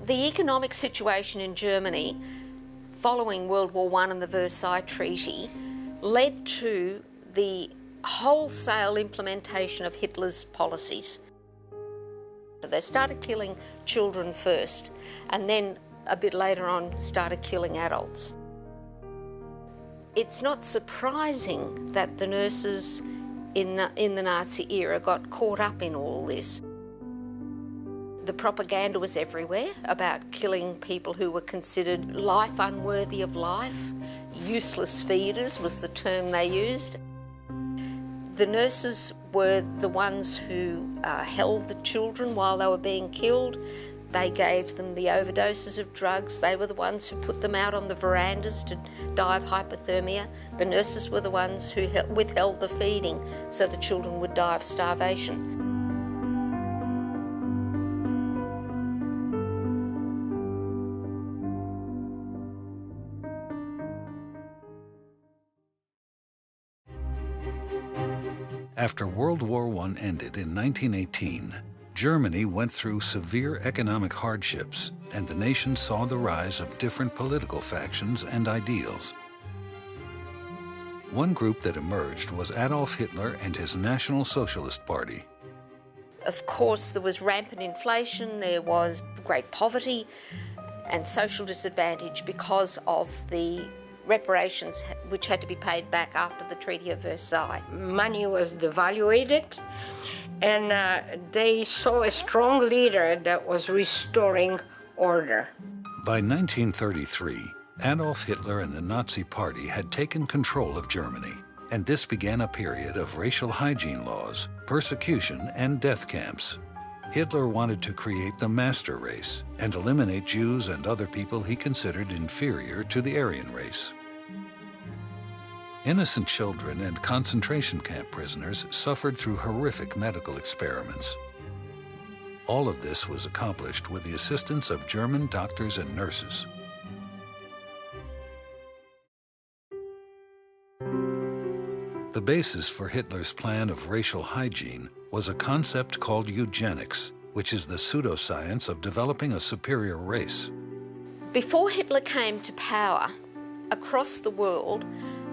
The economic situation in Germany following World War I and the Versailles Treaty led to the wholesale implementation of Hitler's policies. They started killing children first, and then a bit later on started killing adults. It's not surprising that the nurses in the Nazi era got caught up in all this. The propaganda was everywhere about killing people who were considered life unworthy of life. Useless feeders was the term they used. The nurses were the ones who held the children while they were being killed. They gave them the overdoses of drugs. They were the ones who put them out on the verandas to die of hypothermia. The nurses were the ones who withheld the feeding so the children would die of starvation. After World War I ended in 1918, Germany went through severe economic hardships, and the nation saw the rise of different political factions and ideals. One group that emerged was Adolf Hitler and his National Socialist Party. Of course, there was rampant inflation, there was great poverty and social disadvantage because of the reparations which had to be paid back after the Treaty of Versailles. Money was devalued, and they saw a strong leader that was restoring order. By 1933, Adolf Hitler and the Nazi Party had taken control of Germany, and this began a period of racial hygiene laws, persecution, and death camps. Hitler wanted to create the master race and eliminate Jews and other people he considered inferior to the Aryan race. Innocent children and concentration camp prisoners suffered through horrific medical experiments. All of this was accomplished with the assistance of German doctors and nurses. The basis for Hitler's plan of racial hygiene was a concept called eugenics, which is the pseudoscience of developing a superior race. Before Hitler came to power, across the world,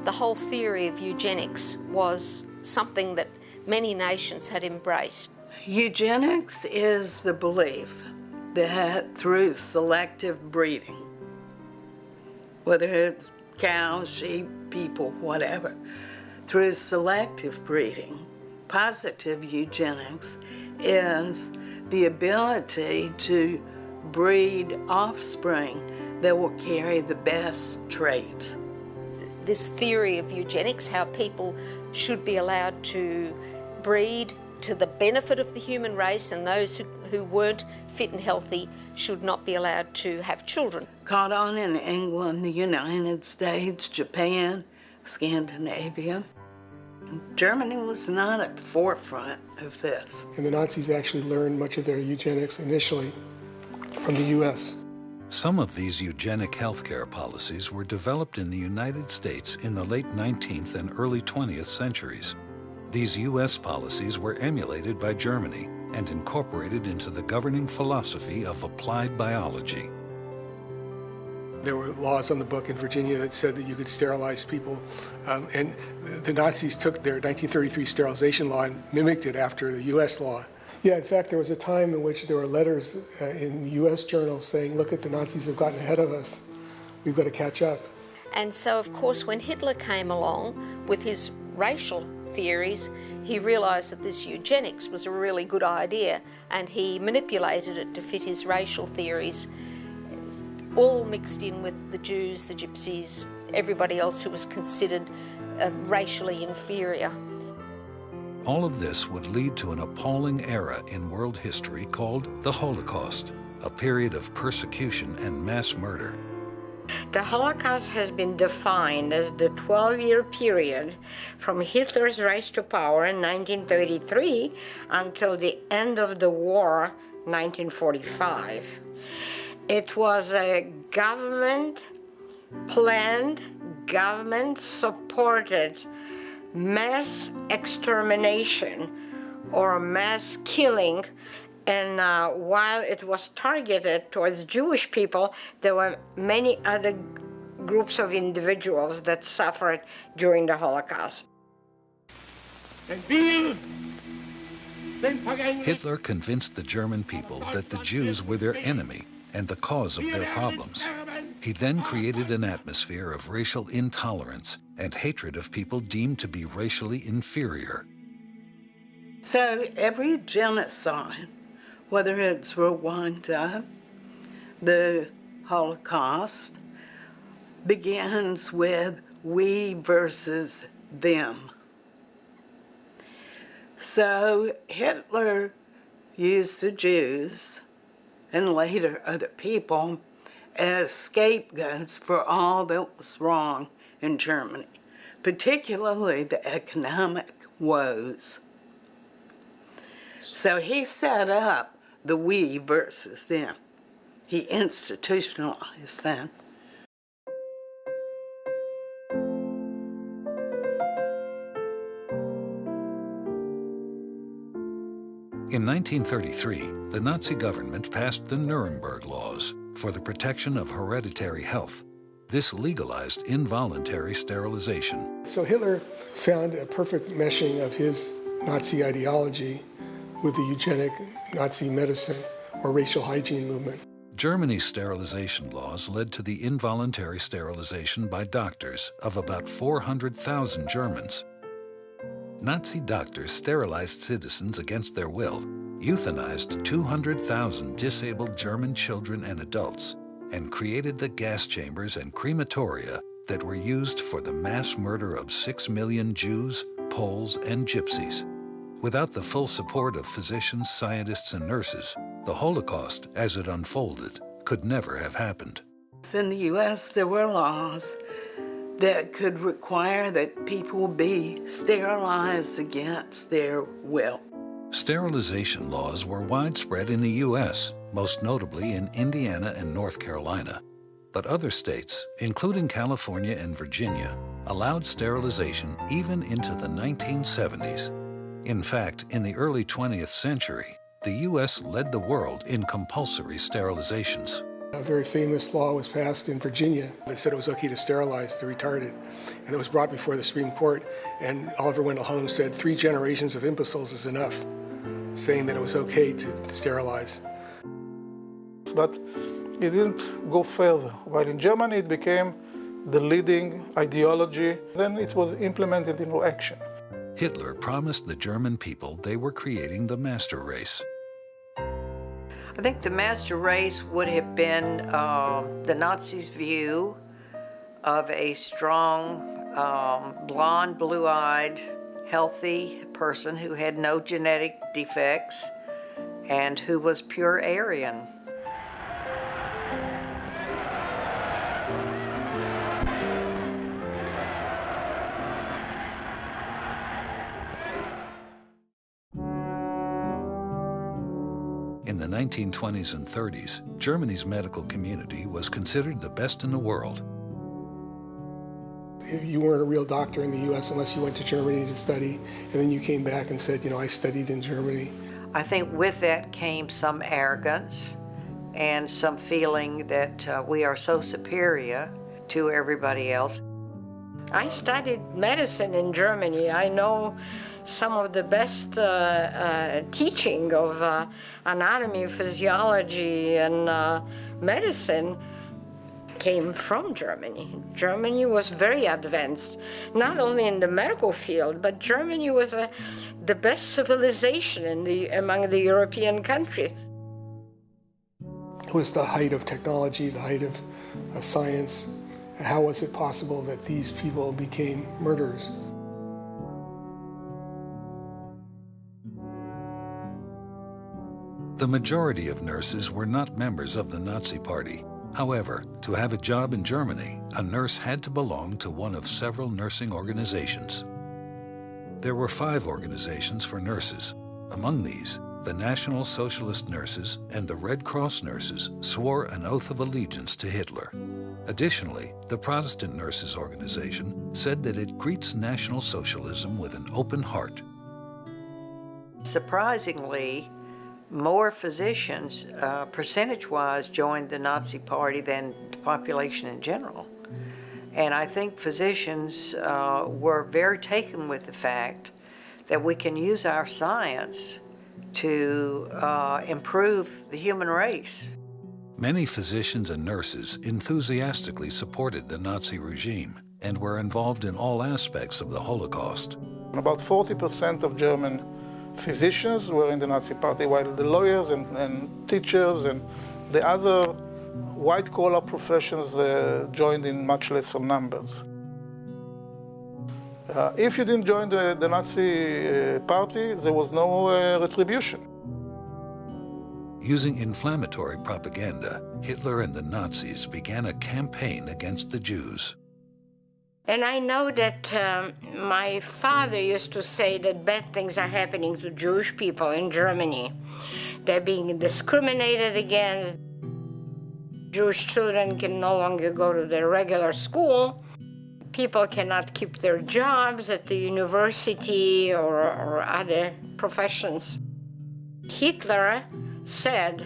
the whole theory of eugenics was something that many nations had embraced. Eugenics is the belief that through selective breeding, whether it's cows, sheep, people, whatever, through selective breeding, positive eugenics is the ability to breed offspring that will carry the best traits. This theory of eugenics, how people should be allowed to breed to the benefit of the human race, and those who weren't fit and healthy should not be allowed to have children. Caught on in England, the United States, Japan, Scandinavia. Germany was not at the forefront of this. And the Nazis actually learned much of their eugenics initially from the U.S. Some of these eugenic healthcare policies were developed in the United States in the late 19th and early 20th centuries. These U.S. policies were emulated by Germany and incorporated into the governing philosophy of applied biology. There were laws on the book in Virginia that said that you could sterilize people, and the Nazis took their 1933 sterilization law and mimicked it after the U.S. law. Yeah, in fact, there was a time in which there were letters in the U.S. journals saying, look, the Nazis have gotten ahead of us. We've got to catch up. And so, of course, when Hitler came along with his racial theories, he realised that this eugenics was a really good idea, and he manipulated it to fit his racial theories, all mixed in with the Jews, the Gypsies, everybody else who was considered racially inferior. All of this would lead to an appalling era in world history called the Holocaust, a period of persecution and mass murder. The Holocaust has been defined as the 12-year period from Hitler's rise to power in 1933 until the end of the war, 1945. It was a government-planned, government-supported mass extermination or mass killing And while it was targeted towards Jewish people, there were many other groups of individuals that suffered during the Holocaust. Hitler convinced the German people that the Jews were their enemy and the cause of their problems. He then created an atmosphere of racial intolerance and hatred of people deemed to be racially inferior. So every genocide, whether it's Rwanda, the Holocaust, begins with we versus them. So Hitler used the Jews and later other people as scapegoats for all that was wrong in Germany, particularly the economic woes. So he set up the we versus them. He institutionalized that. In 1933, the Nazi government passed the Nuremberg Laws for the protection of hereditary health. This legalized involuntary sterilization. So Hitler found a perfect meshing of his Nazi ideology with the eugenic Nazi medicine or racial hygiene movement. Germany's sterilization laws led to the involuntary sterilization by doctors of about 400,000 Germans. Nazi doctors sterilized citizens against their will, euthanized 200,000 disabled German children and adults, and created the gas chambers and crematoria that were used for the mass murder of 6 million Jews, Poles, and Gypsies. Without the full support of physicians, scientists, and nurses, the Holocaust, as it unfolded, could never have happened. In the U.S., there were laws that could require that people be sterilized against their will. Sterilization laws were widespread in the U.S., most notably in Indiana and North Carolina. But other states, including California and Virginia, allowed sterilization even into the 1970s. In fact, in the early 20th century, the U.S. led the world in compulsory sterilizations. A very famous law was passed in Virginia that said it was okay to sterilize the retarded. And it was brought before the Supreme Court, and Oliver Wendell Holmes said 3 generations of imbeciles is enough, saying that it was okay to sterilize. But it didn't go further. While in Germany it became the leading ideology, then it was implemented into action. Hitler promised the German people they were creating the master race. I think the master race would have been the Nazis' view of a strong, blonde, blue-eyed, healthy person who had no genetic defects and who was pure Aryan. In the 1920s and 30s, Germany's medical community was considered the best in the world. You weren't a real doctor in the U.S. unless you went to Germany to study, and then you came back and said, you know, I studied in Germany. I think with that came some arrogance and some feeling that we are so superior to everybody else. I studied medicine in Germany. I know some of the best teaching of anatomy, physiology, and medicine came from Germany. Germany was very advanced, not only in the medical field, but Germany was the best civilization among the European countries. It was the height of technology, the height of science. How was it possible that these people became murderers? The majority of nurses were not members of the Nazi Party. However, to have a job in Germany, a nurse had to belong to one of several nursing organizations. There were 5 organizations for nurses. Among these, the National Socialist Nurses and the Red Cross Nurses swore an oath of allegiance to Hitler. Additionally, the Protestant Nurses Organization said that it greets National Socialism with an open heart. Surprisingly, more physicians, percentage-wise, joined the Nazi Party than the population in general. And I think physicians were very taken with the fact that we can use our science to improve the human race. Many physicians and nurses enthusiastically supported the Nazi regime and were involved in all aspects of the Holocaust. About 40% of German physicians were in the Nazi Party, while the lawyers and teachers and the other white-collar professions joined in much lesser numbers. If you didn't join the Nazi Party, there was no retribution. Using inflammatory propaganda, Hitler and the Nazis began a campaign against the Jews. And I know that my father used to say that bad things are happening to Jewish people in Germany. They're being discriminated against. Jewish children can no longer go to their regular school. People cannot keep their jobs at the university or other professions. Hitler said,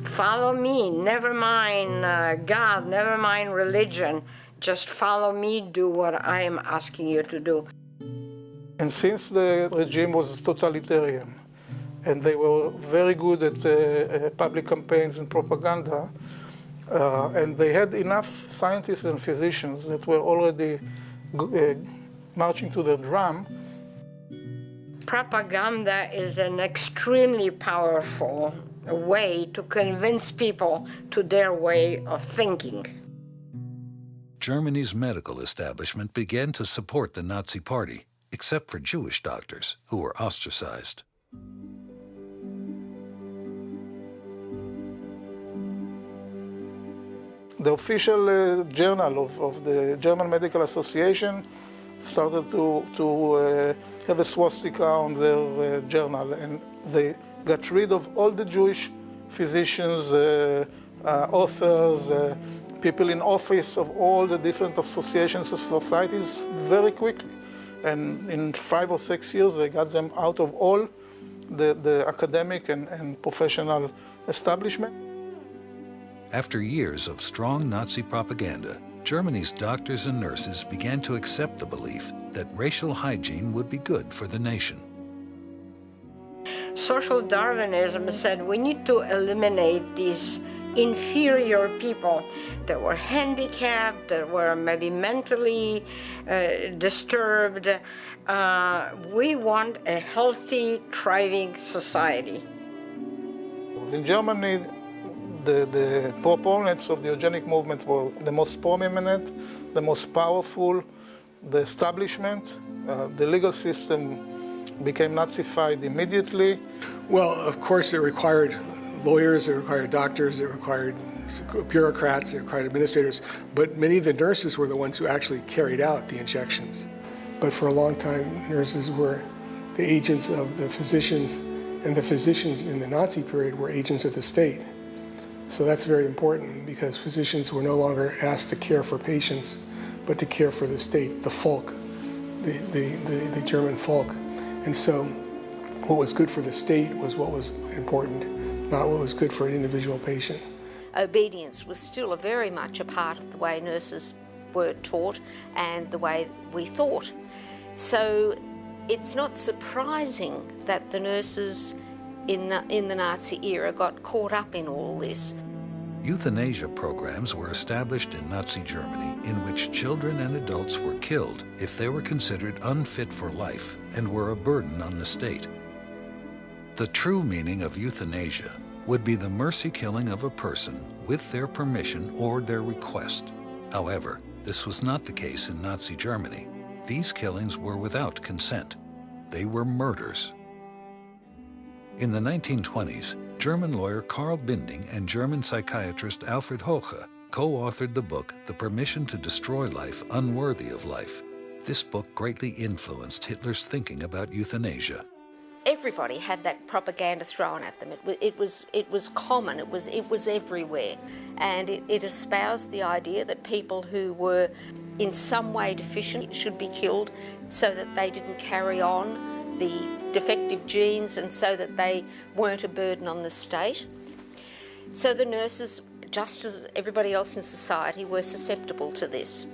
"Follow me, never mind God, never mind religion. Just follow me, do what I am asking you to do." And since the regime was totalitarian, and they were very good at public campaigns and propaganda, and they had enough scientists and physicians that were already marching to the drum. Propaganda is an extremely powerful way to convince people to their way of thinking. Germany's medical establishment began to support the Nazi Party, except for Jewish doctors, who were ostracized. The official journal of the German Medical Association started to have a swastika on their journal, and they got rid of all the Jewish physicians, authors, people in office of all the different associations and societies very quickly. And in 5 or 6 years, they got them out of all the academic and professional establishment. After years of strong Nazi propaganda, Germany's doctors and nurses began to accept the belief that racial hygiene would be good for the nation. Social Darwinism said we need to eliminate these inferior people that were handicapped, that were maybe mentally disturbed. We want a healthy, thriving society. In Germany, the proponents of the eugenic movement were the most prominent, the most powerful, the establishment. The legal system became Nazified immediately. Well, of course, it required lawyers, it required doctors, it required bureaucrats, it required administrators, but many of the nurses were the ones who actually carried out the injections. But for a long time, nurses were the agents of the physicians, and the physicians in the Nazi period were agents of the state. So that's very important, because physicians were no longer asked to care for patients, but to care for the state, the folk, the German folk. And so what was good for the state was what was important, not what was good for an individual patient. Obedience was still very much a part of the way nurses were taught and the way we thought. So it's not surprising that the nurses in the Nazi era got caught up in all this. Euthanasia programs were established in Nazi Germany in which children and adults were killed if they were considered unfit for life and were a burden on the state. The true meaning of euthanasia would be the mercy killing of a person with their permission or their request. However, this was not the case in Nazi Germany. These killings were without consent. They were murders. In the 1920s, German lawyer Karl Binding and German psychiatrist Alfred Hoche co-authored the book, The Permission to Destroy Life Unworthy of Life. This book greatly influenced Hitler's thinking about euthanasia. Everybody had that propaganda thrown at them. It was common. It was everywhere, and it espoused the idea that people who were in some way deficient should be killed, so that they didn't carry on the defective genes and so that they weren't a burden on the state. So the nurses, just as everybody else in society, were susceptible to this.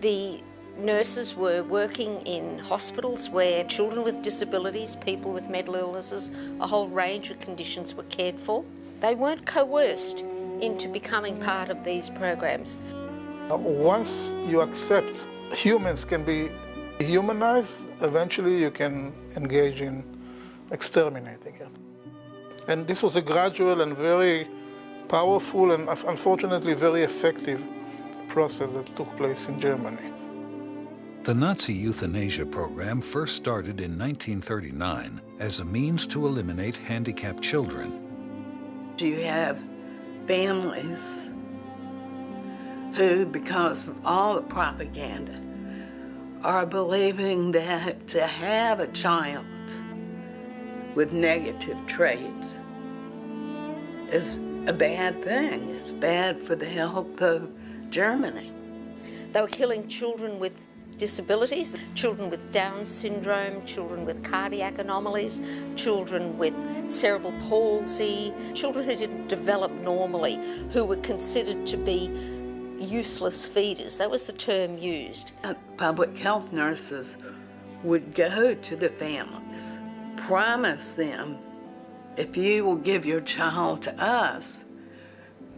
The nurses were working in hospitals where children with disabilities, people with mental illnesses, a whole range of conditions were cared for. They weren't coerced into becoming part of these programs. Once you accept humans can be humanized, eventually you can engage in exterminating it. And this was a gradual and very powerful and unfortunately very effective process that took place in Germany. The Nazi euthanasia program first started in 1939 as a means to eliminate handicapped children. You have families who, because of all the propaganda, are believing that to have a child with negative traits is a bad thing. It's bad for the health of Germany. They were killing children with disabilities, children with Down syndrome, children with cardiac anomalies, children with cerebral palsy, children who didn't develop normally, who were considered to be useless feeders. That was the term used. Public health nurses would go to the families, promise them, if you will give your child to us,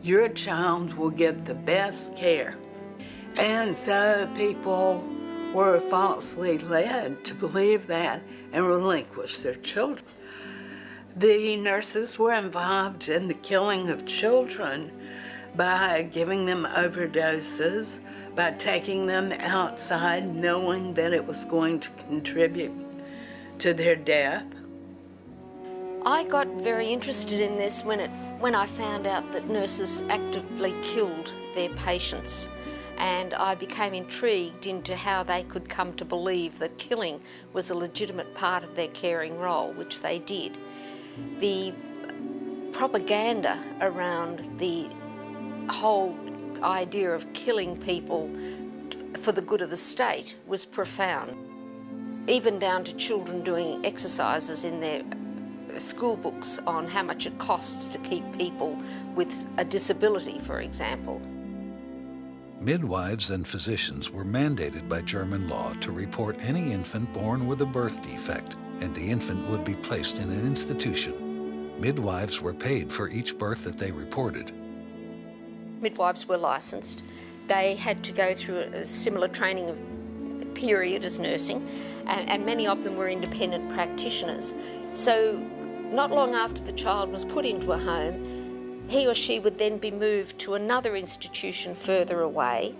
your child will get the best care. And so people were falsely led to believe that and relinquish their children. The nurses were involved in the killing of children by giving them overdoses, by taking them outside knowing that it was going to contribute to their death. I got very interested in this when I found out that nurses actively killed their patients, and I became intrigued into how they could come to believe that killing was a legitimate part of their caring role, which they did. The propaganda around the whole idea of killing people for the good of the state was profound, even down to children doing exercises in their school books on how much it costs to keep people with a disability, for example. Midwives and physicians were mandated by German law to report any infant born with a birth defect, and the infant would be placed in an institution. Midwives were paid for each birth that they reported. Midwives were licensed. They had to go through a similar training period as nursing, and many of them were independent practitioners. So not long after the child was put into a home, he or she would then be moved to another institution further away.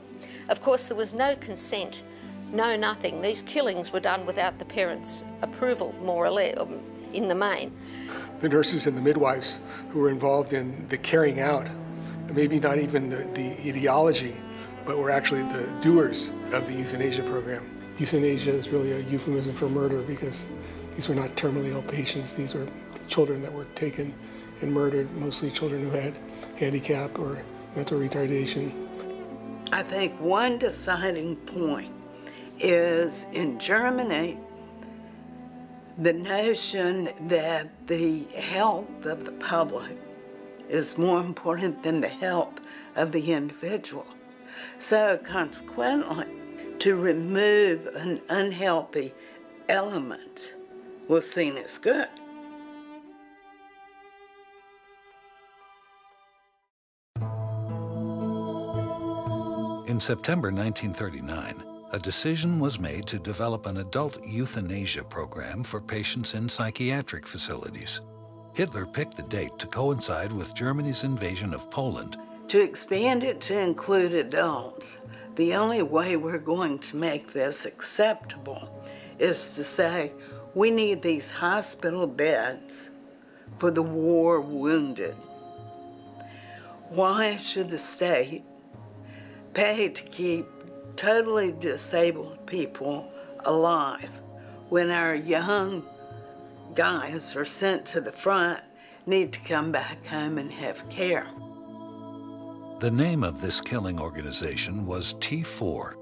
Of course, there was no consent, no nothing. These killings were done without the parents' approval, more or less, in the main. The nurses and the midwives who were involved in the carrying out, maybe not even the ideology, but were actually the doers of the euthanasia program. Euthanasia is really a euphemism for murder because these were not terminally ill patients. These were children that were taken and murdered, mostly children who had handicap or mental retardation. I think one deciding point is in Germany, the notion that the health of the public is more important than the health of the individual. So consequently, to remove an unhealthy element was seen as good. In September 1939, a decision was made to develop an adult euthanasia program for patients in psychiatric facilities. Hitler picked the date to coincide with Germany's invasion of Poland. To expand it to include adults, the only way we're going to make this acceptable is to say we need these hospital beds for the war wounded. Why should the state pay to keep totally disabled people alive when our young guys are sent to the front, need to come back home and have care? The name of this killing organization was T4.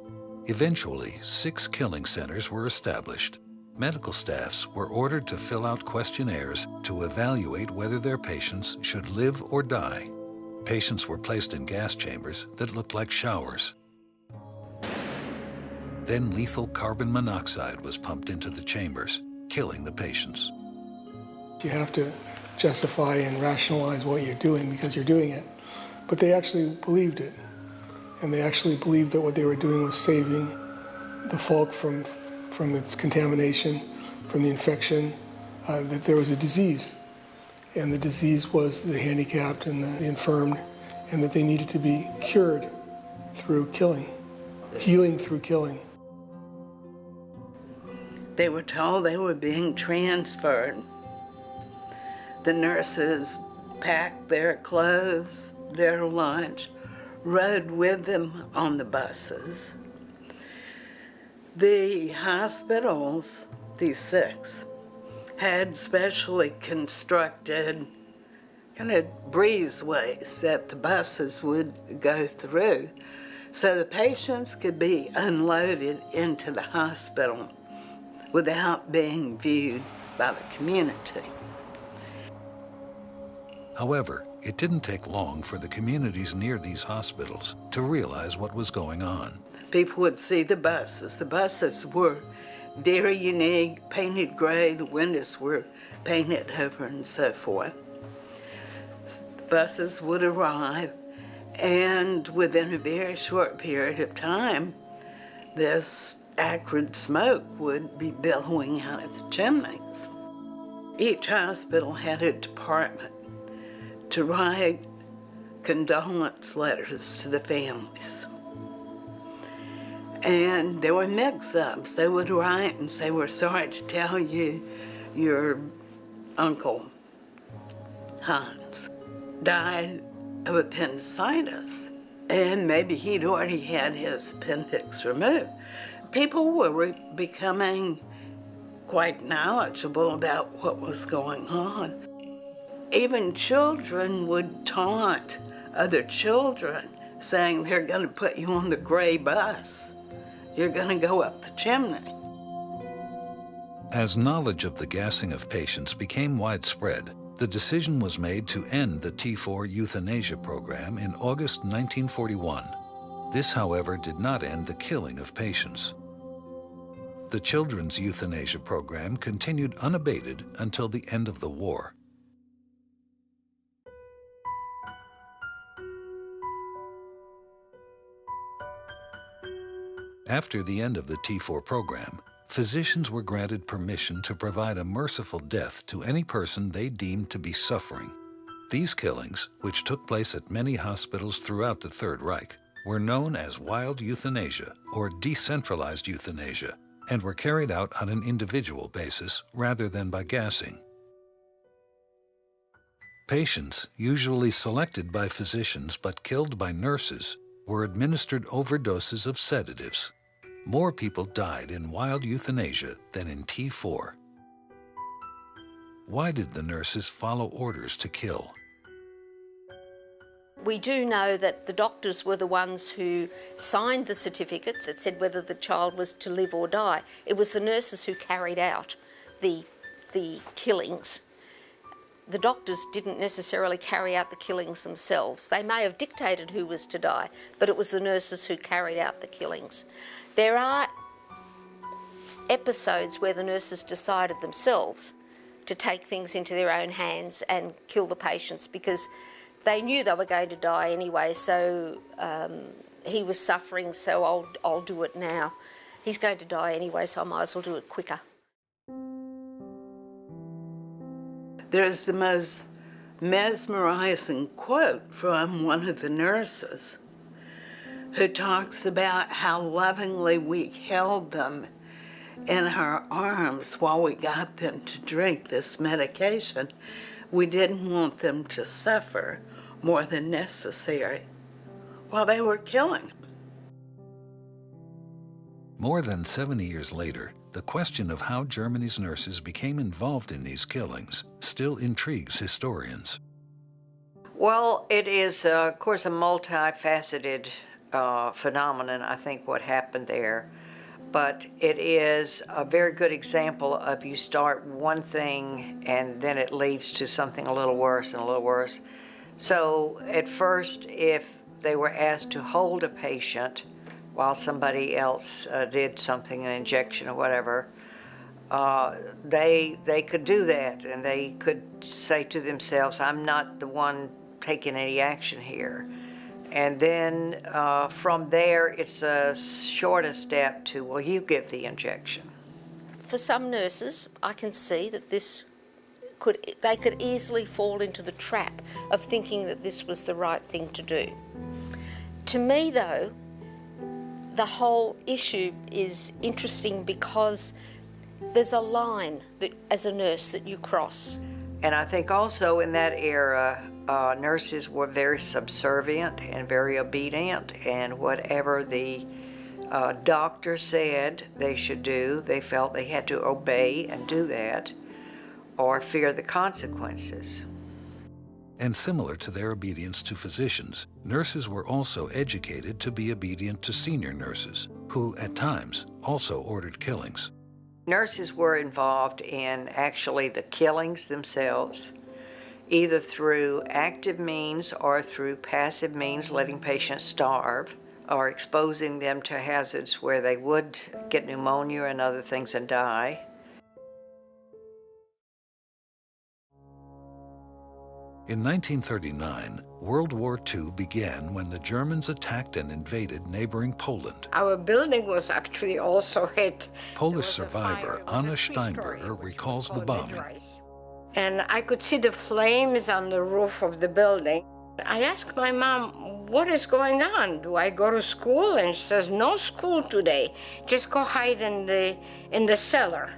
Eventually, 6 killing centers were established. Medical staffs were ordered to fill out questionnaires to evaluate whether their patients should live or die. Patients were placed in gas chambers that looked like showers. Then lethal carbon monoxide was pumped into the chambers, killing the patients. You have to justify and rationalize what you're doing because you're doing it. But they actually believed it. And they actually believed that what they were doing was saving the folk from its contamination, from the infection, that there was a disease. And the disease was the handicapped and the infirmed, and that they needed to be cured through killing, healing through killing. They were told they were being transferred. The nurses packed their clothes, their lunch, rode with them on the buses. The hospitals, these 6, had specially constructed kind of breezeways that the buses would go through so the patients could be unloaded into the hospital without being viewed by the community. However, it didn't take long for the communities near these hospitals to realize what was going on. People would see the buses. The buses were very unique, painted gray, the windows were painted over and so forth. The buses would arrive, and within a very short period of time, this acrid smoke would be billowing out of the chimneys. Each hospital had a department to write condolence letters to the families. And there were mix-ups. They would write and say, "We're sorry to tell you your uncle, Hans, died of appendicitis." And maybe he'd already had his appendix removed. People were becoming quite knowledgeable about what was going on. Even children would taunt other children, saying they're going to put you on the gray bus. You're going to go up the chimney. As knowledge of the gassing of patients became widespread, the decision was made to end the T4 euthanasia program in August 1941. This, however, did not end the killing of patients. The children's euthanasia program continued unabated until the end of the war. After the end of the T4 program, physicians were granted permission to provide a merciful death to any person they deemed to be suffering. These killings, which took place at many hospitals throughout the Third Reich, were known as wild euthanasia or decentralized euthanasia, and were carried out on an individual basis rather than by gassing. Patients, usually selected by physicians but killed by nurses, were administered overdoses of sedatives. More people died in wild euthanasia than in T4. Why did the nurses follow orders to kill? We do know that the doctors were the ones who signed the certificates that said whether the child was to live or die. It was the nurses who carried out the killings. The doctors didn't necessarily carry out the killings themselves. They may have dictated who was to die, but it was the nurses who carried out the killings. There are episodes where the nurses decided themselves to take things into their own hands and kill the patients because they knew they were going to die anyway, so he was suffering, so I'll do it now. He's going to die anyway, so I might as well do it quicker. There's the most mesmerizing quote from one of the nurses who talks about how lovingly we held them in our arms while we got them to drink this medication. We didn't want them to suffer more than necessary while they were killing them. More than 70 years later, the question of how Germany's nurses became involved in these killings still intrigues historians. Well, it is, of course, a multifaceted phenomenon, I think, what happened there. but it is a very good example of you start one thing and then it leads to something a little worse and a little worse. So at first, if they were asked to hold a patient while somebody else did something, an injection or whatever, they could do that, and they could say to themselves, I'm not the one taking any action here. And then from there, it's a shorter step to, well, you give the injection. For some nurses, I can see that they could easily fall into the trap of thinking that this was the right thing to do. To me, though, the whole issue is interesting because there's a line that, as a nurse, that you cross. And I think also in that era, nurses were very subservient and very obedient, and whatever the doctor said they should do, they felt they had to obey and do that, or fear the consequences. And similar to their obedience to physicians, nurses were also educated to be obedient to senior nurses, who at times also ordered killings. Nurses were involved in actually the killings themselves, either through active means or through passive means, letting patients starve or exposing them to hazards where they would get pneumonia and other things and die. In 1939, World War II began when the Germans attacked and invaded neighboring Poland. Our building was actually also hit. Polish survivor Anna Steinberger recalls the bombing. And I could see the flames on the roof of the building. I asked my mom, what is going on? Do I go to school? And she says, no school today. Just go hide in the cellar.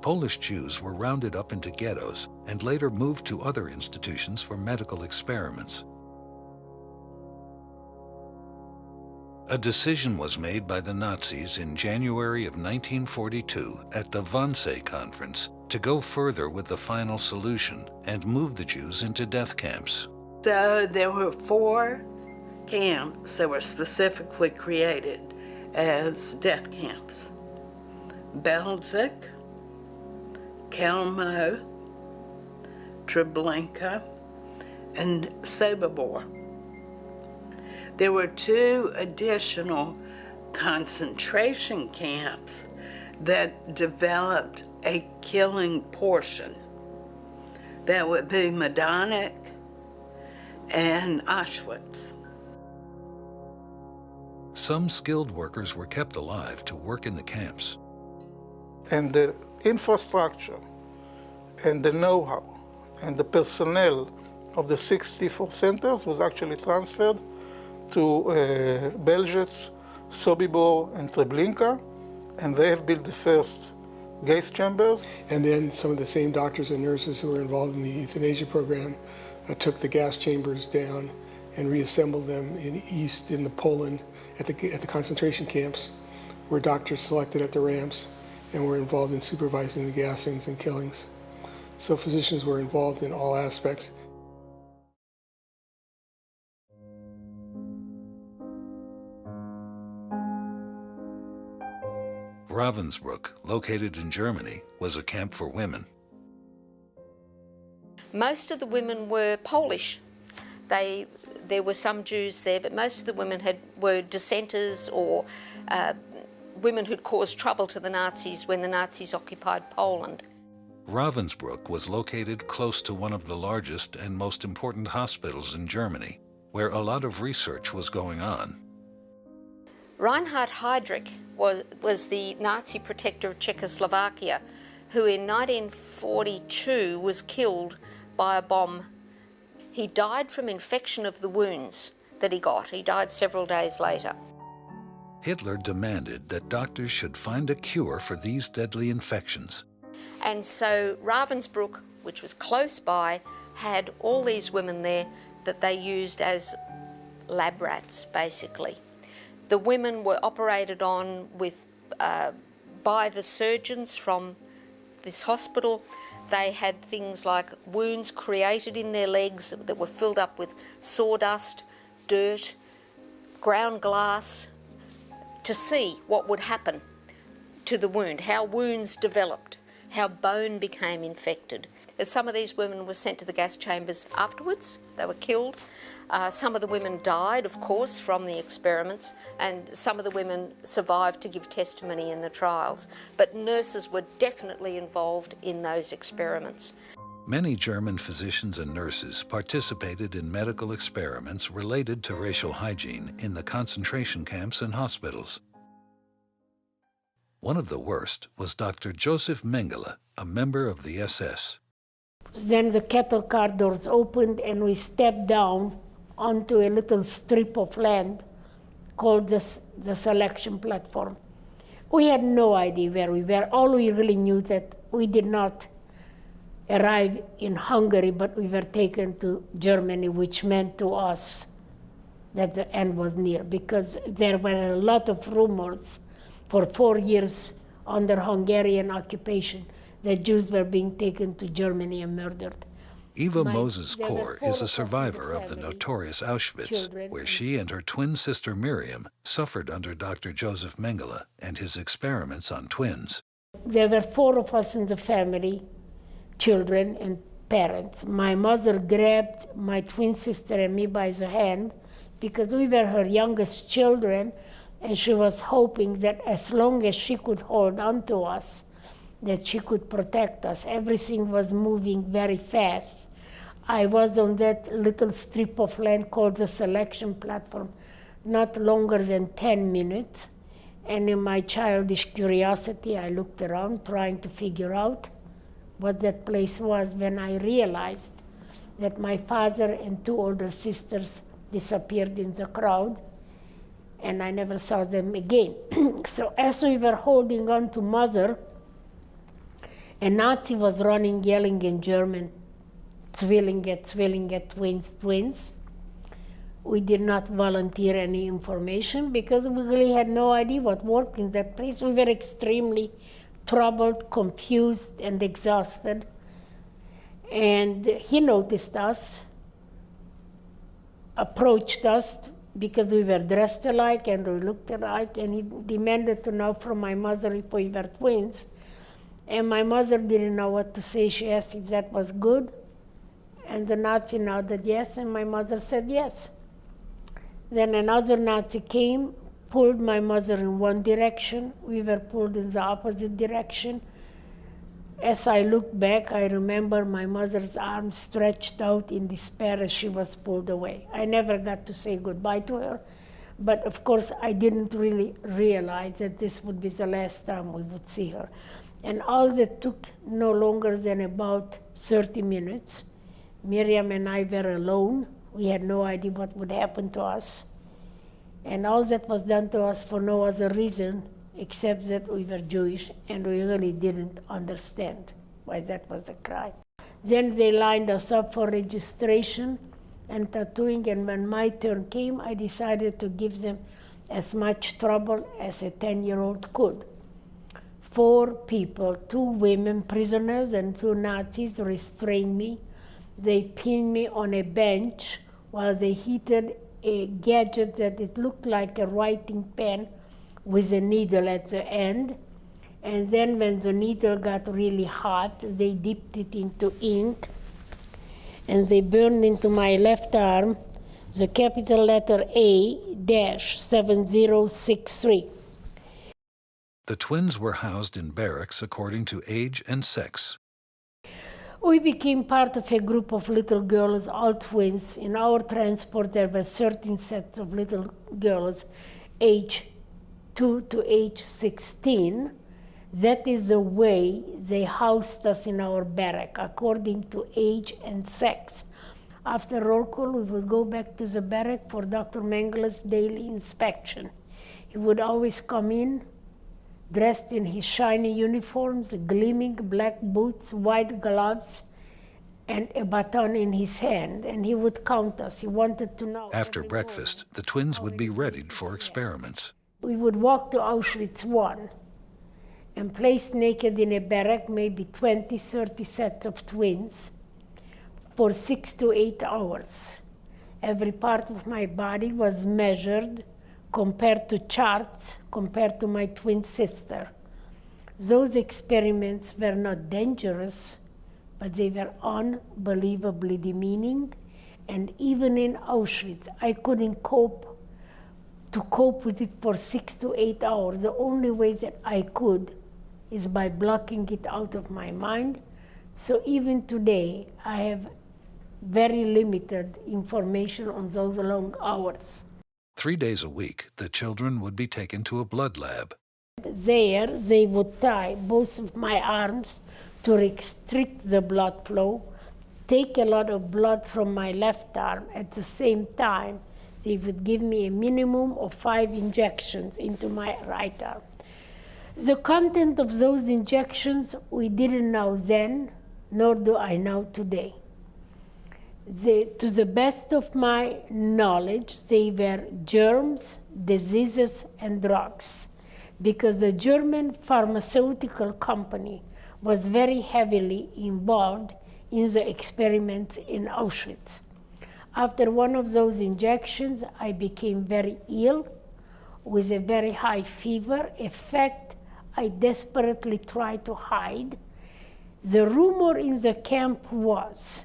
Polish Jews were rounded up into ghettos and later moved to other institutions for medical experiments. A decision was made by the Nazis in January of 1942 at the Wannsee Conference to go further with the final solution and move the Jews into death camps. So there were 4 camps that were specifically created as death camps. Belzec, Kelmo, Treblinka, and Sobibor. There were 2 additional concentration camps that developed a killing portion. That would be Majdanek and Auschwitz. Some skilled workers were kept alive to work in the camps. And the infrastructure and the know-how and the personnel of the 64 centers was actually transferred to Belzec, Sobibor, and Treblinka, and they have built the first gas chambers. And then some of the same doctors and nurses who were involved in the euthanasia program took the gas chambers down and reassembled them in Poland at the concentration camps, where doctors selected at the ramps and were involved in supervising the gassings and killings. So physicians were involved in all aspects. Ravensbrück, located in Germany, was a camp for women. Most of the women were Polish. There were some Jews there, but most of the women were dissenters or women who'd caused trouble to the Nazis when the Nazis occupied Poland. Ravensbrück was located close to one of the largest and most important hospitals in Germany, where a lot of research was going on. Reinhard Heydrich was the Nazi protector of Czechoslovakia, who in 1942 was killed by a bomb. He died from infection of the wounds that he got. He died several days later. Hitler demanded that doctors should find a cure for these deadly infections. And so Ravensbrück, which was close by, had all these women there that they used as lab rats, basically. The women were operated on by the surgeons from this hospital. They had things like wounds created in their legs that were filled up with sawdust, dirt, ground glass, to see what would happen to the wound, how wounds developed, how bone became infected. As some of these women were sent to the gas chambers afterwards, they were killed. Some of the women died, of course, from the experiments, and some of the women survived to give testimony in the trials. But nurses were definitely involved in those experiments. Many German physicians and nurses participated in medical experiments related to racial hygiene in the concentration camps and hospitals. One of the worst was Dr. Joseph Mengele, a member of the SS. Then the cattle car doors opened and we stepped down onto a little strip of land called the selection platform. We had no idea where we were. All we really knew that we did not arrive in Hungary, but we were taken to Germany, which meant to us that the end was near, because there were a lot of rumors for 4 years under Hungarian occupation that Jews were being taken to Germany and murdered. Eva Moses Kor is a survivor of the notorious Auschwitz, where she and her twin sister Miriam suffered under Dr. Joseph Mengele and his experiments on twins. There were 4 of us in the family, children and parents. My mother grabbed my twin sister and me by the hand because we were her youngest children, and she was hoping that as long as she could hold on to us, that she could protect us. Everything was moving very fast. I was on that little strip of land called the selection platform, not longer than 10 minutes. And in my childish curiosity, I looked around trying to figure out what that place was, when I realized that my father and 2 older sisters disappeared in the crowd, and I never saw them again. So as we were holding on to Mother, a Nazi was running, yelling in German, Zwillinge, twins, twins. We did not volunteer any information because we really had no idea what worked in that place. We were extremely troubled, confused, and exhausted. And he noticed us, approached us because we were dressed alike and we looked alike, and he demanded to know from my mother if we were twins. And my mother didn't know what to say. She asked if that was good. And the Nazi nodded yes, and my mother said yes. Then another Nazi came, pulled my mother in one direction. We were pulled in the opposite direction. As I look back, I remember my mother's arms stretched out in despair as she was pulled away. I never got to say goodbye to her, but of course I didn't really realize that this would be the last time we would see her. And all that took no longer than about 30 minutes. Miriam and I were alone. We had no idea what would happen to us. And all that was done to us for no other reason except that we were Jewish, and we really didn't understand why that was a crime. Then they lined us up for registration and tattooing, and when my turn came, I decided to give them as much trouble as a 10-year-old could. 4 people, 2 women prisoners and 2 Nazis restrained me. They pinned me on a bench while they heated a gadget that it looked like a writing pen with a needle at the end. And then when the needle got really hot, they dipped it into ink and they burned into my left arm the capital letter A-7063. The twins were housed in barracks according to age and sex. We became part of a group of little girls, all twins. In our transport, there were 13 sets of little girls, age 2 to age 16. That is the way they housed us in our barrack, according to age and sex. After roll call, we would go back to the barrack for Dr. Mengele's daily inspection. He would always come in, dressed in his shiny uniforms, gleaming black boots, white gloves, and a baton in his hand, and he would count us. He wanted to know. After breakfast, the twins would be readied for experiments. We would walk to Auschwitz I and placed naked in a barrack, maybe 20, 30 sets of twins, for 6 to 8 hours. Every part of my body was measured, compared to charts, compared to my twin sister. Those experiments were not dangerous, but they were unbelievably demeaning. And even in Auschwitz, I couldn't cope with it for 6 to 8 hours. The only way that I could is by blocking it out of my mind. So even today, I have very limited information on those long hours. 3 days a week, the children would be taken to a blood lab. There, they would tie both of my arms to restrict the blood flow, take a lot of blood from my left arm. At the same time, they would give me a minimum of 5 injections into my right arm. The content of those injections, we didn't know then, nor do I know today. To the best of my knowledge, they were germs, diseases, and drugs, because the German pharmaceutical company was very heavily involved in the experiments in Auschwitz. After one of those injections, I became very ill with a very high fever, a fact I desperately tried to hide. The rumor in the camp was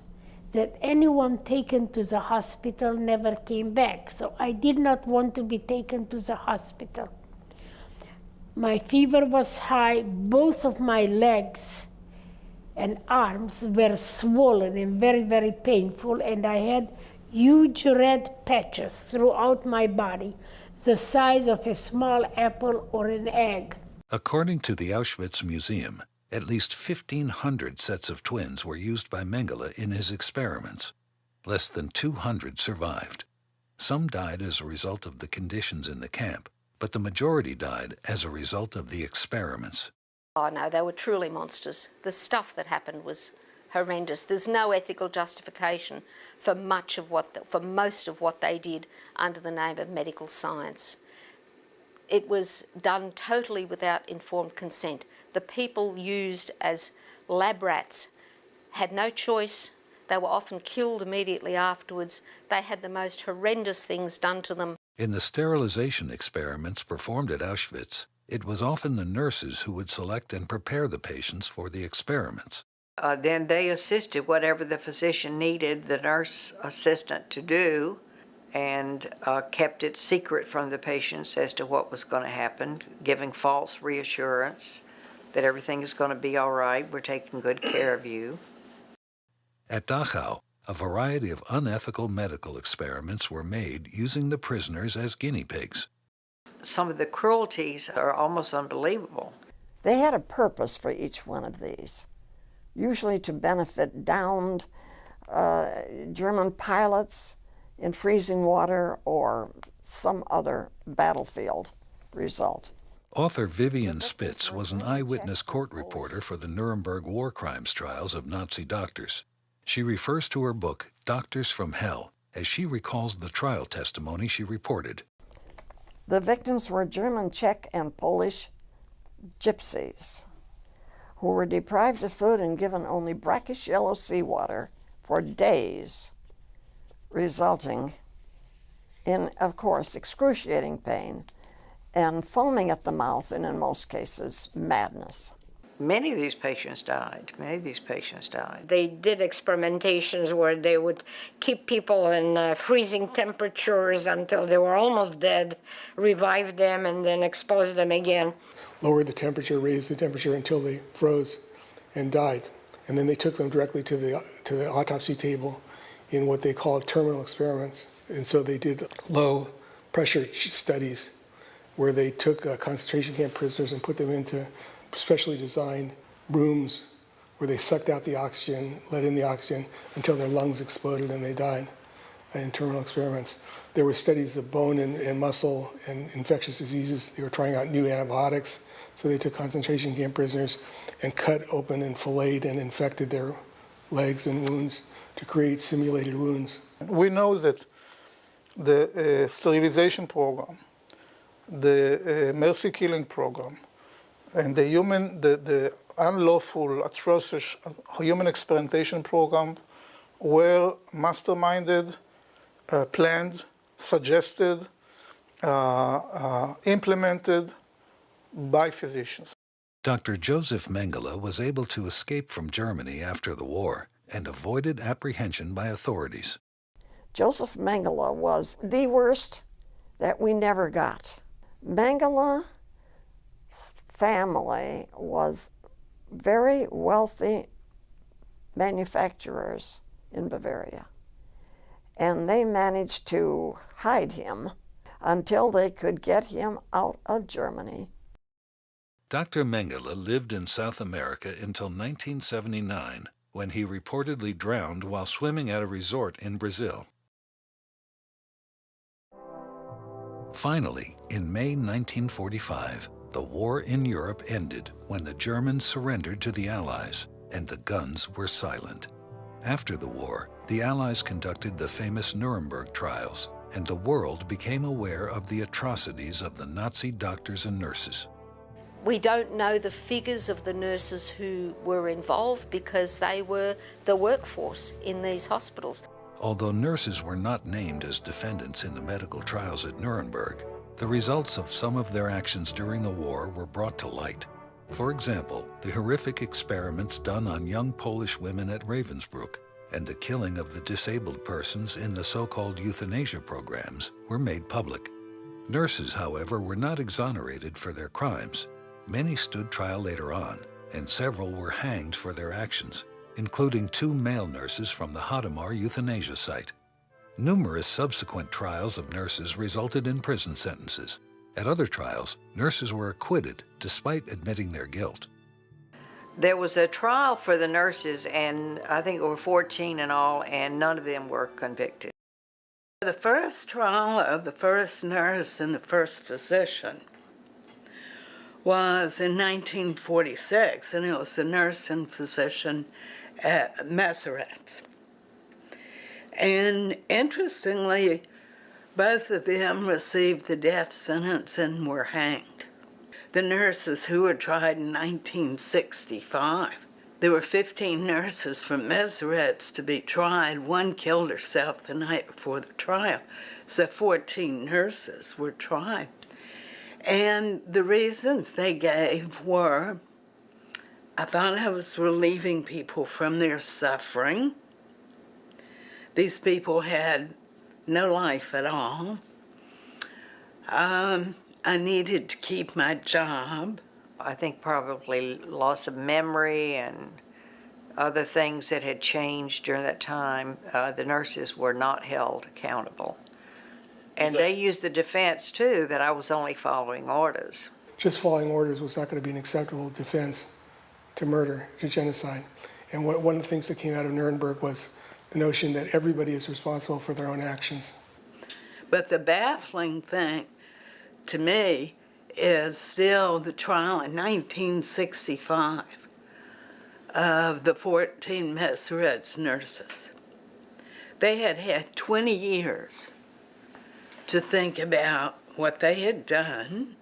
that anyone taken to the hospital never came back, so I did not want to be taken to the hospital. My fever was high, both of my legs and arms were swollen and very, very painful, and I had huge red patches throughout my body, the size of a small apple or an egg. According to the Auschwitz Museum, at least 1,500 sets of twins were used by Mengele in his experiments. Less than 200 survived. Some died as a result of the conditions in the camp, but the majority died as a result of the experiments. Oh no, they were truly monsters. The stuff that happened was horrendous. There's no ethical justification for most of what they did under the name of medical science. It was done totally without informed consent. The people used as lab rats had no choice. They were often killed immediately afterwards. They had the most horrendous things done to them. In the sterilization experiments performed at Auschwitz, it was often the nurses who would select and prepare the patients for the experiments. Then they assisted whatever the physician needed the nurse assistant to do, and kept it secret from the patients as to what was going to happen, giving false reassurance that everything is going to be all right, we're taking good care of you. At Dachau, a variety of unethical medical experiments were made using the prisoners as guinea pigs. Some of the cruelties are almost unbelievable. They had a purpose for each one of these, usually to benefit downed German pilots in freezing water or some other battlefield result. Author Vivian Spitz was an eyewitness court reporter for the Nuremberg war crimes trials of Nazi doctors. She refers to her book, Doctors from Hell, as she recalls the trial testimony she reported. The victims were German, Czech, and Polish gypsies who were deprived of food and given only brackish yellow seawater for days, resulting in, of course, excruciating pain and foaming at the mouth, and in most cases, madness. Many of these patients died. They did experimentations where they would keep people in freezing temperatures until they were almost dead, revive them, and then expose them again. Lower the temperature, raise the temperature until they froze and died. And then they took them directly to the autopsy table in what they called terminal experiments. And so they did low pressure studies where they took concentration camp prisoners and put them into specially designed rooms where they sucked out the oxygen, let in the oxygen until their lungs exploded and they died in terminal experiments. There were studies of bone and muscle and infectious diseases. They were trying out new antibiotics. So they took concentration camp prisoners and cut open and filleted and infected their legs and wounds to create simulated wounds. We know that the sterilization program, the mercy killing program, and the unlawful, atrocious human experimentation program were masterminded, planned, suggested, implemented by physicians. Dr. Joseph Mengele was able to escape from Germany after the war and avoided apprehension by authorities. Joseph Mengele was the worst that we never got. Mengele's family was very wealthy manufacturers in Bavaria, and they managed to hide him until they could get him out of Germany. Dr. Mengele lived in South America until 1979, when he reportedly drowned while swimming at a resort in Brazil. Finally, in May 1945, the war in Europe ended when the Germans surrendered to the Allies and the guns were silent. After the war, the Allies conducted the famous Nuremberg trials, and the world became aware of the atrocities of the Nazi doctors and nurses. We don't know the figures of the nurses who were involved because they were the workforce in these hospitals. Although nurses were not named as defendants in the medical trials at Nuremberg, the results of some of their actions during the war were brought to light. For example, the horrific experiments done on young Polish women at Ravensbrück and the killing of the disabled persons in the so-called euthanasia programs were made public. Nurses, however, were not exonerated for their crimes. Many stood trial later on, and several were hanged for their actions, including 2 male nurses from the Hadamar euthanasia site. Numerous subsequent trials of nurses resulted in prison sentences. At other trials, nurses were acquitted despite admitting their guilt. There was a trial for the nurses, and I think there were 14 in all, and none of them were convicted. The first trial of the first nurse and the first physician was in 1946, and it was the nurse and physician at Maserat's. And interestingly, both of them received the death sentence and were hanged. The nurses who were tried in 1965, there were 15 nurses from Maserat's to be tried. One killed herself the night before the trial, so 14 nurses were tried. And the reasons they gave were, I thought I was relieving people from their suffering. These people had no life at all. I needed to keep my job. I think probably loss of memory and other things that had changed during that time. The nurses were not held accountable. And they used the defense, too, that I was only following orders. Just following orders was not going to be an acceptable defense to murder, to genocide. And one of the things that came out of Nuremberg was the notion that everybody is responsible for their own actions. But the baffling thing to me is still the trial in 1965 of the 14 Maserat's nurses. They had had 20 years to think about what they had done.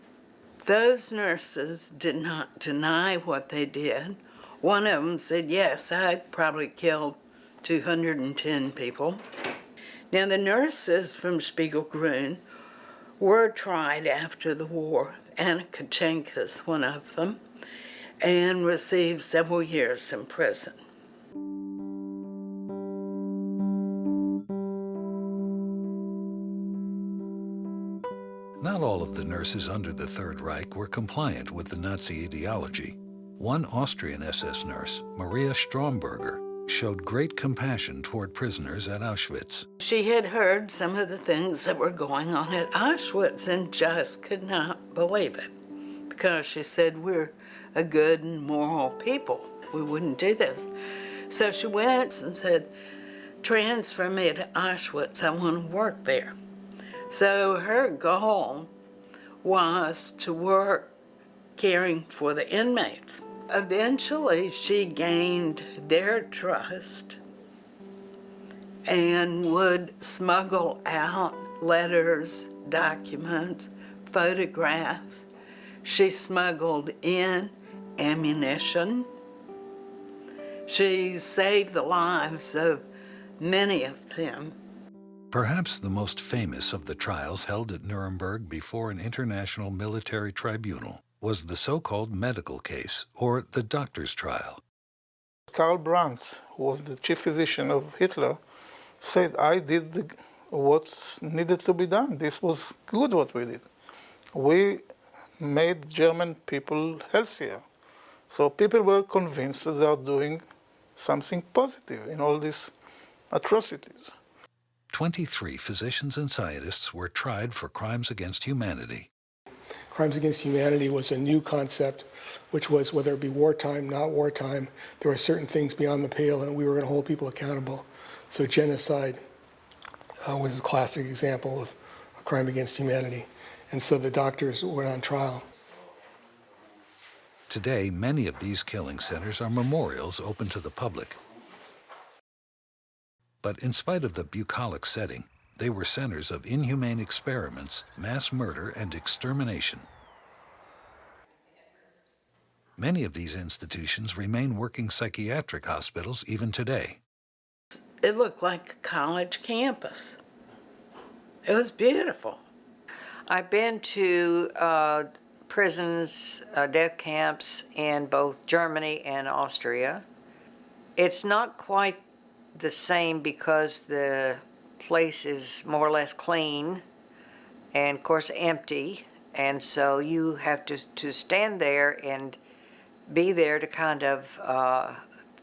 Those nurses did not deny what they did. One of them said, yes, I probably killed 210 people. Now, the nurses from Spiegelgrün were tried after the war. Anna Kachenka's one of them, and received several years in prison. Not all of the nurses under the Third Reich were compliant with the Nazi ideology. One Austrian SS nurse, Maria Stromberger, showed great compassion toward prisoners at Auschwitz. She had heard some of the things that were going on at Auschwitz and just could not believe it, because she said, we're a good and moral people. We wouldn't do this. So she went and said, transfer me to Auschwitz. I want to work there. So her goal was to work caring for the inmates. Eventually, she gained their trust and would smuggle out letters, documents, photographs. She smuggled in ammunition. She saved the lives of many of them. Perhaps the most famous of the trials held at Nuremberg before an international military tribunal was the so-called medical case, or the doctor's trial. Karl Brandt, who was the chief physician of Hitler, said, I did what needed to be done. This was good what we did. We made German people healthier. So people were convinced that they are doing something positive in all these atrocities. 23 physicians and scientists were tried for crimes against humanity. Crimes against humanity was a new concept, which was whether it be wartime, not wartime, there were certain things beyond the pale and we were going to hold people accountable. So genocide was a classic example of a crime against humanity. And so the doctors went on trial. Today, many of these killing centers are memorials open to the public. But in spite of the bucolic setting, they were centers of inhumane experiments, mass murder, and extermination. Many of these institutions remain working psychiatric hospitals even today. It looked like a college campus. It was beautiful. I've been to prisons, death camps in both Germany and Austria. It's not quite the same because the place is more or less clean and, of course, empty. And so you have to stand there and be there to kind of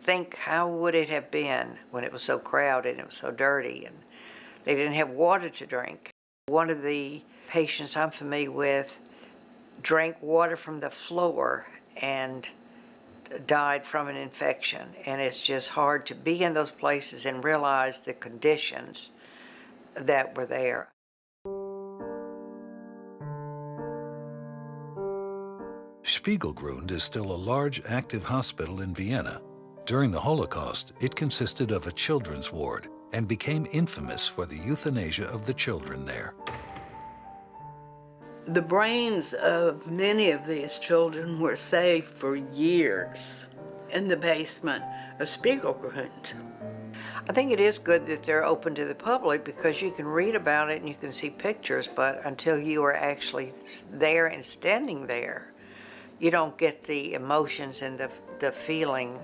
think, how would it have been when it was so crowded and it was so dirty and they didn't have water to drink. One of the patients I'm familiar with drank water from the floor and died from an infection. And it's just hard to be in those places and realize the conditions that were there. Spiegelgrund is still a large active hospital in Vienna. During the Holocaust, it consisted of a children's ward and became infamous for the euthanasia of the children there. The brains of many of these children were saved for years in the basement of Spiegelgrund. I think it is good that they're open to the public because you can read about it and you can see pictures, but until you are actually there and standing there, you don't get the emotions and the feeling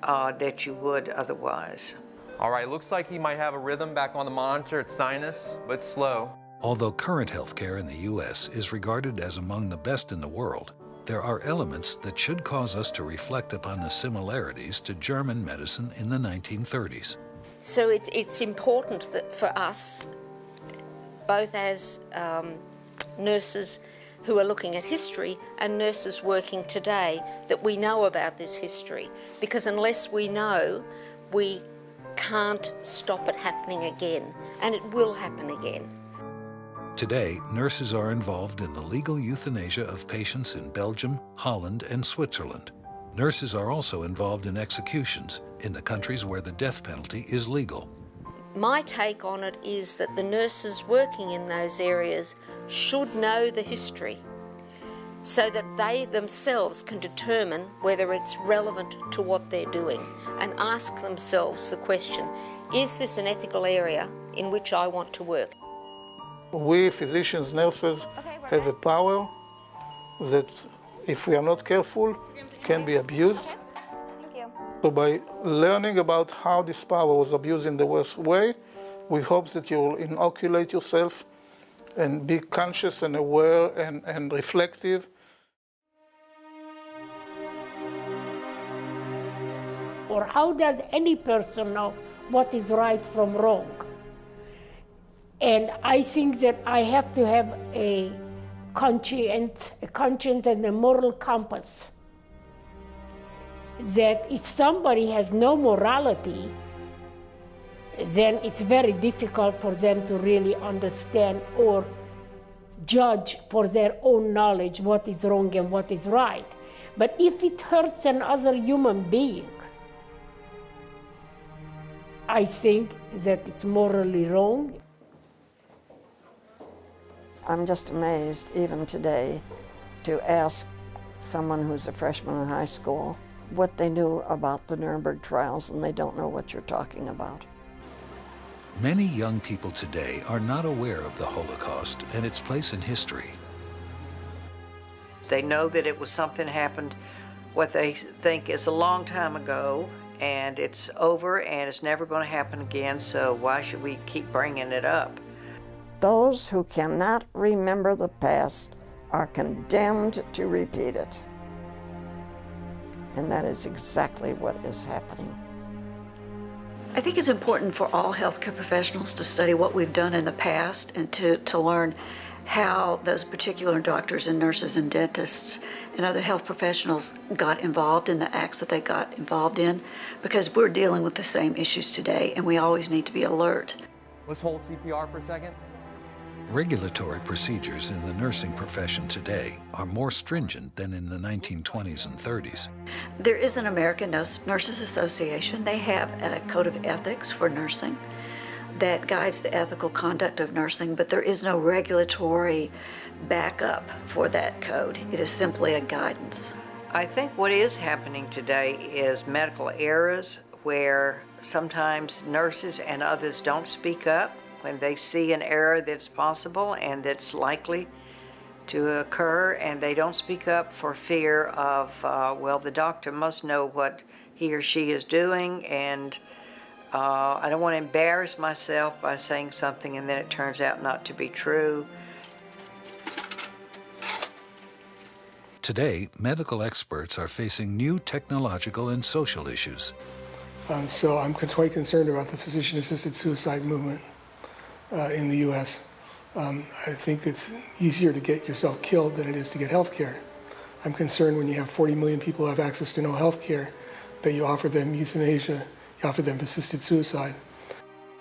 that you would otherwise. All right, looks like he might have a rhythm back on the monitor. It's sinus, but it's slow. Although current healthcare in the U.S. is regarded as among the best in the world, there are elements that should cause us to reflect upon the similarities to German medicine in the 1930s. So it's important that for us, both as nurses who are looking at history and nurses working today, that we know about this history. Because unless we know, we can't stop it happening again, and it will happen again. Today, nurses are involved in the legal euthanasia of patients in Belgium, Holland, and Switzerland. Nurses are also involved in executions in the countries where the death penalty is legal. My take on it is that the nurses working in those areas should know the history so that they themselves can determine whether it's relevant to what they're doing and ask themselves the question, is this an ethical area in which I want to work? We physicians, nurses, have a power that, if we are not careful, can be abused. Thank you. So by learning about how this power was abused in the worst way, we hope that you will inoculate yourself and be conscious and aware and reflective. Or how does any person know what is right from wrong? And I think that I have to have a conscience and a moral compass. That if somebody has no morality, then it's very difficult for them to really understand or judge for their own knowledge what is wrong and what is right. But if it hurts another human being, I think that it's morally wrong. I'm just amazed, even today, to ask someone who's a freshman in high school what they knew about the Nuremberg trials, and they don't know what you're talking about. Many young people today are not aware of the Holocaust and its place in history. They know that it was something happened, what they think is a long time ago, and it's over and it's never going to happen again, so why should we keep bringing it up? Those who cannot remember the past are condemned to repeat it. And that is exactly what is happening. I think it's important for all healthcare professionals to study what we've done in the past and to learn how those particular doctors and nurses and dentists and other health professionals got involved in the acts that they got involved in, because we're dealing with the same issues today and we always need to be alert. Let's hold CPR for a second. Regulatory procedures in the nursing profession today are more stringent than in the 1920s and 30s. There is an American Nurses Association. They have a code of ethics for nursing that guides the ethical conduct of nursing, but there is no regulatory backup for that code. It is simply a guidance. I think what is happening today is medical errors where sometimes nurses and others don't speak up when they see an error that's possible and that's likely to occur, and they don't speak up for fear of, well, the doctor must know what he or she is doing, and I don't want to embarrass myself by saying something and then it turns out not to be true. Today, medical experts are facing new technological and social issues. So I'm quite concerned about the physician-assisted suicide movement in the U.S. I think it's easier to get yourself killed than it is to get health care. I'm concerned when you have 40 million people who have access to no health care that you offer them euthanasia, you offer them assisted suicide.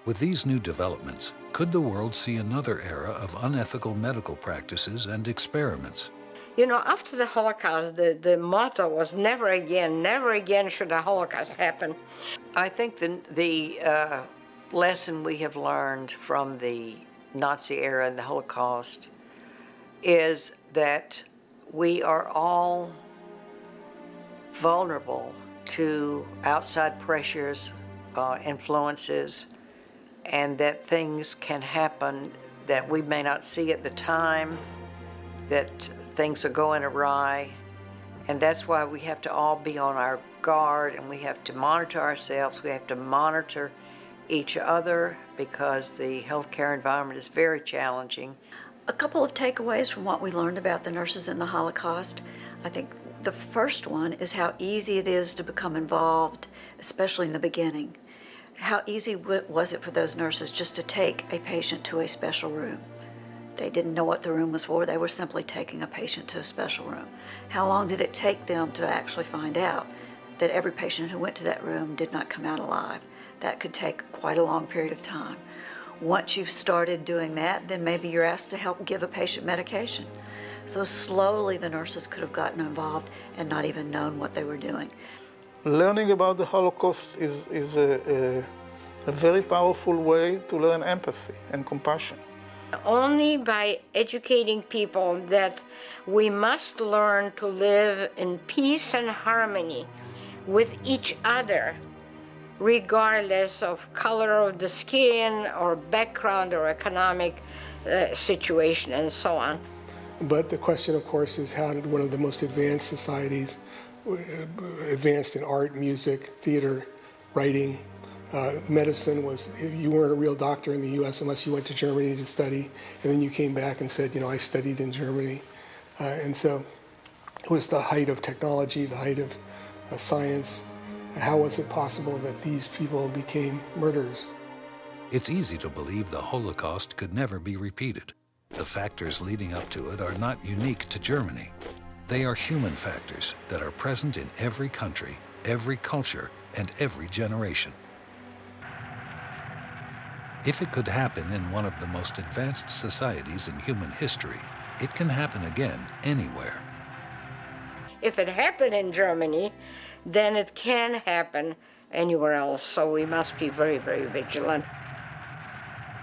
With these new developments, could the world see another era of unethical medical practices and experiments? You know, after the Holocaust, the motto was never again should a Holocaust happen. I think the lesson we have learned from the Nazi era and the Holocaust is that we are all vulnerable to outside pressures, influences, and that things can happen that we may not see at the time, that things are going awry, and that's why we have to all be on our guard, and we have to monitor ourselves, we have to monitor each other, because the healthcare environment is very challenging. A couple of takeaways from what we learned about the nurses in the Holocaust. I think the first one is how easy it is to become involved, especially in the beginning. How easy was it for those nurses just to take a patient to a special room? They didn't know what the room was for. They were simply taking a patient to a special room. How long did it take them to actually find out that every patient who went to that room did not come out alive? That could take quite a long period of time. Once you've started doing that, then maybe you're asked to help give a patient medication. So slowly the nurses could have gotten involved and not even known what they were doing. Learning about the Holocaust is a very powerful way to learn empathy and compassion. Only by educating people that we must learn to live in peace and harmony with each other, regardless of color of the skin or background or economic situation and so on. But the question, of course, is how did one of the most advanced societies, advanced in art, music, theater, writing, medicine, was, you weren't a real doctor in the U.S. unless you went to Germany to study, and then you came back and said, you know, I studied in Germany. And so it was the height of technology, the height of science. How was it possible that these people became murderers? It's easy to believe the Holocaust could never be repeated. The factors leading up to it are not unique to Germany. They are human factors that are present in every country, every culture, and every generation. If it could happen in one of the most advanced societies in human history, it can happen again anywhere. If it happened in Germany, then it can happen anywhere else, so we must be very, very vigilant.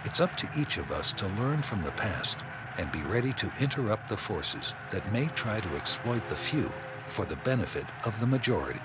It's up to each of us to learn from the past and be ready to interrupt the forces that may try to exploit the few for the benefit of the majority.